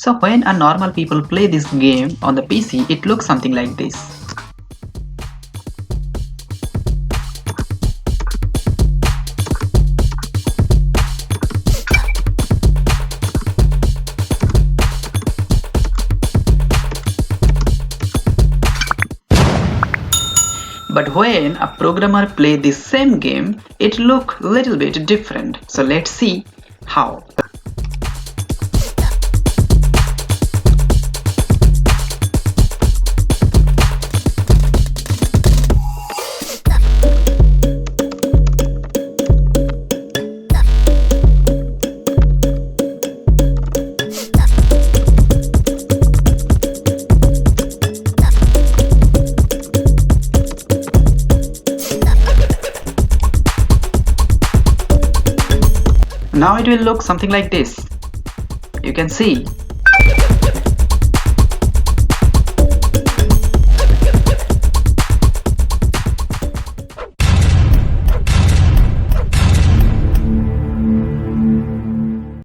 So when a normal people play this game on the PC, it looks something like this. But when a programmer play this same game, it look little bit different. So let's see how. Now it will look something like this. You can see